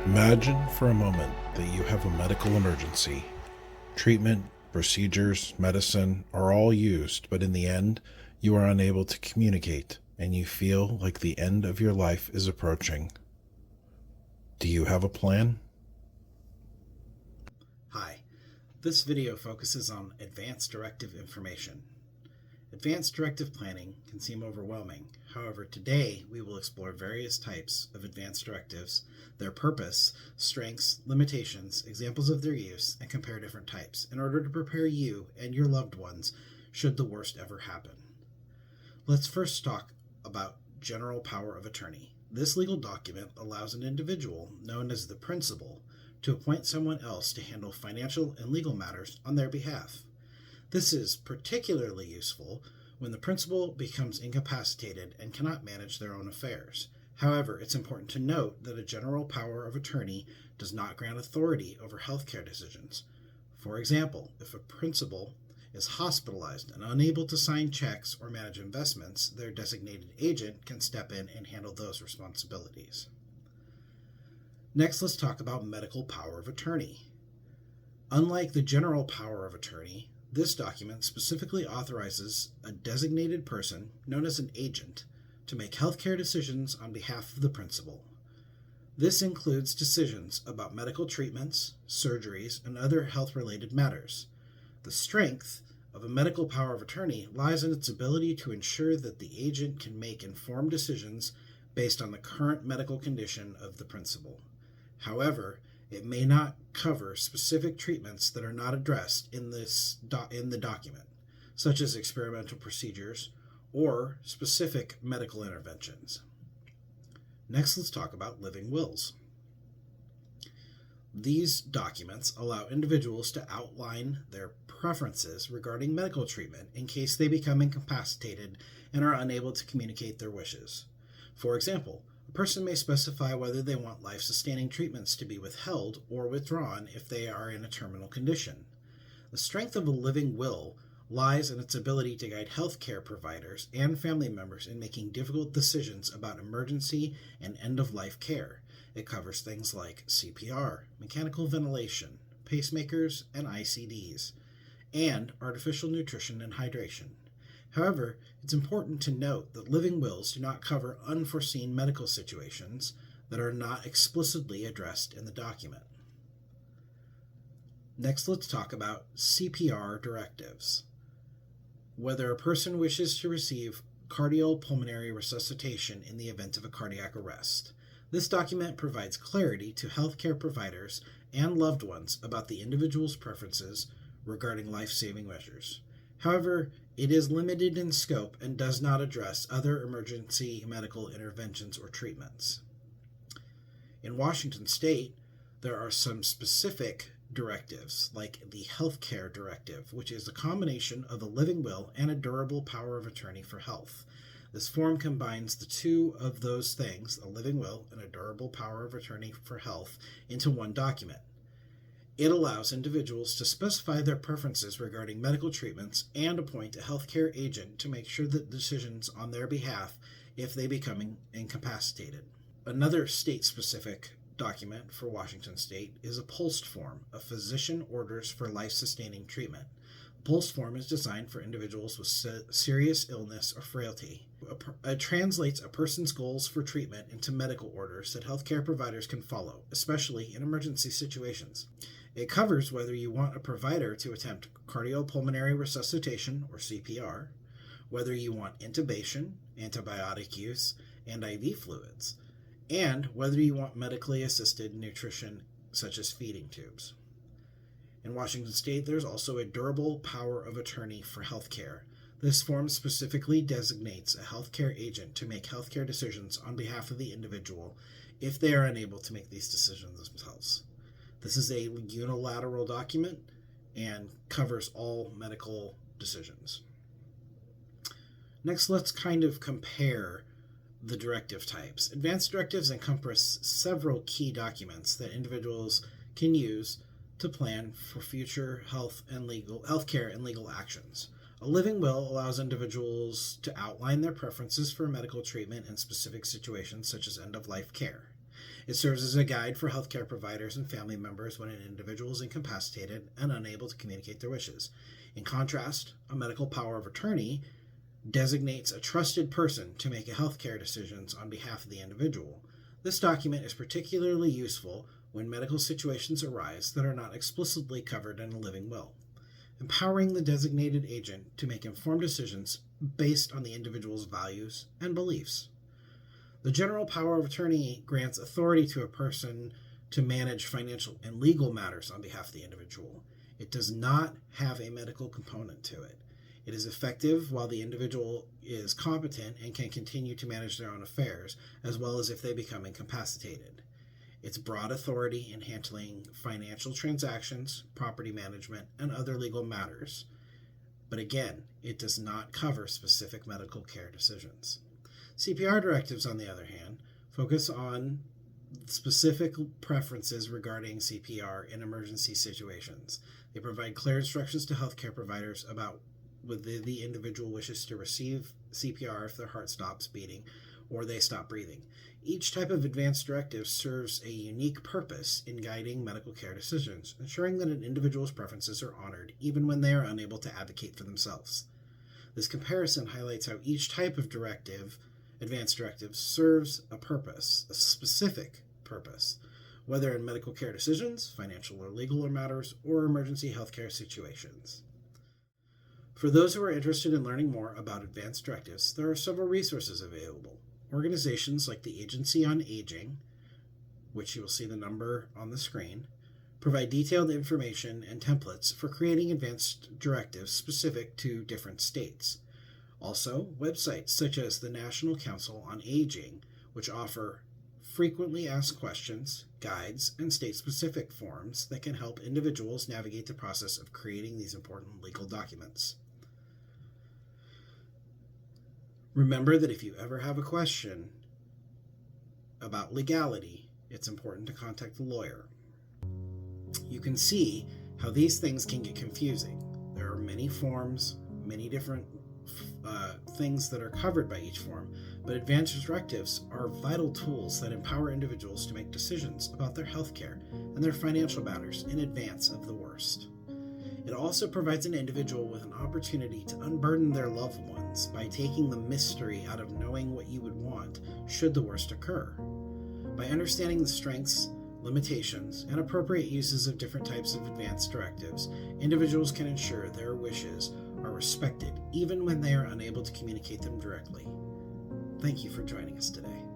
Imagine for a moment that you have a medical emergency. Treatment, procedures, medicine are all used, but in the end, you are unable to communicate and you feel like the end of your life is approaching. Do you have a plan? Hi, this video focuses on advanced directive information. Advanced directive planning can seem overwhelming. However, today we will explore various types of advanced directives, their purpose, strengths, limitations, examples of their use, and compare different types in order to prepare you and your loved ones should the worst ever happen. Let's first talk about general power of attorney. This legal document allows an individual, known as the principal, to appoint someone else to handle financial and legal matters on their behalf. This is particularly useful when the principal becomes incapacitated and cannot manage their own affairs. However, it's important to note that a general power of attorney does not grant authority over healthcare decisions. For example, if a principal is hospitalized and unable to sign checks or manage investments, their designated agent can step in and handle those responsibilities. Next, let's talk about medical power of attorney. Unlike the general power of attorney, this document specifically authorizes a designated person, known as an agent, to make healthcare decisions on behalf of the principal. This includes decisions about medical treatments, surgeries, and other health-related matters. The strength of a medical power of attorney lies in its ability to ensure that the agent can make informed decisions based on the current medical condition of the principal. However, it may not cover specific treatments that are not addressed in the document, such as experimental procedures or specific medical interventions. Next, let's talk about living wills. These documents allow individuals to outline their preferences regarding medical treatment in case they become incapacitated and are unable to communicate their wishes. For example, a person may specify whether they want life-sustaining treatments to be withheld or withdrawn if they are in a terminal condition. The strength of a living will lies in its ability to guide healthcare providers and family members in making difficult decisions about emergency and end-of-life care. It covers things like CPR, mechanical ventilation, pacemakers, and ICDs, and artificial nutrition and hydration. However, it's important to note that living wills do not cover unforeseen medical situations that are not explicitly addressed in the document. Next, let's talk about CPR directives. Whether a person wishes to receive cardiopulmonary resuscitation in the event of a cardiac arrest. This document provides clarity to healthcare providers and loved ones about the individual's preferences regarding life-saving measures. However, it is limited in scope and does not address other emergency medical interventions or treatments. In Washington State, there are some specific directives, like the Healthcare Directive, which is a combination of a living will and a durable power of attorney for health. This form combines the two of those things, a living will and a durable power of attorney for health, into one document. It allows individuals to specify their preferences regarding medical treatments and appoint a healthcare agent to make sure that decisions on their behalf if they become incapacitated. Another state-specific document for Washington State is a POLST form, a physician orders for life-sustaining treatment. The POLST form is designed for individuals with serious illness or frailty. It translates a person's goals for treatment into medical orders that healthcare providers can follow, especially in emergency situations. It covers whether you want a provider to attempt cardiopulmonary resuscitation, or CPR, whether you want intubation, antibiotic use, and IV fluids, and whether you want medically assisted nutrition, such as feeding tubes. In Washington State, there's also a durable power of attorney for healthcare. This form specifically designates a healthcare agent to make healthcare decisions on behalf of the individual if they are unable to make these decisions themselves. This is a unilateral document and covers all medical decisions. Next, let's kind of compare the directive types. Advanced directives encompass several key documents that individuals can use to plan for future healthcare and legal actions. A living will allows individuals to outline their preferences for medical treatment in specific situations such as end-of-life care. It serves as a guide for healthcare providers and family members when an individual is incapacitated and unable to communicate their wishes. In contrast, a medical power of attorney designates a trusted person to make healthcare decisions on behalf of the individual. This document is particularly useful when medical situations arise that are not explicitly covered in a living will, empowering the designated agent to make informed decisions based on the individual's values and beliefs. The general power of attorney grants authority to a person to manage financial and legal matters on behalf of the individual. It does not have a medical component to it. It is effective while the individual is competent and can continue to manage their own affairs, as well as if they become incapacitated. Its broad authority in handling financial transactions, property management, and other legal matters. But again, it does not cover specific medical care decisions. CPR directives, on the other hand, focus on specific preferences regarding CPR in emergency situations. They provide clear instructions to healthcare providers about whether the individual wishes to receive CPR if their heart stops beating or they stop breathing. Each type of advanced directive serves a unique purpose in guiding medical care decisions, ensuring that an individual's preferences are honored even when they are unable to advocate for themselves. This comparison highlights how each type of advanced directive, serves a purpose, a specific purpose, whether in medical care decisions, financial or legal matters, or emergency healthcare situations. For those who are interested in learning more about advanced directives, there are several resources available. Organizations like the Agency on Aging, which you will see the number on the screen, provide detailed information and templates for creating advanced directives specific to different states. Also, websites such as the National Council on Aging, which offer frequently asked questions, guides, and state-specific forms that can help individuals navigate the process of creating these important legal documents. Remember that if you ever have a question about legality, it's important to contact a lawyer. You can see how these things can get confusing. There are many forms, many different things that are covered by each form, but advanced directives are vital tools that empower individuals to make decisions about their health care and their financial matters in advance of the worst. It also provides an individual with an opportunity to unburden their loved ones by taking the mystery out of knowing what you would want should the worst occur. By understanding the strengths, limitations, and appropriate uses of different types of advanced directives, individuals can ensure their wishes are respected even when they are unable to communicate them directly. Thank you for joining us today.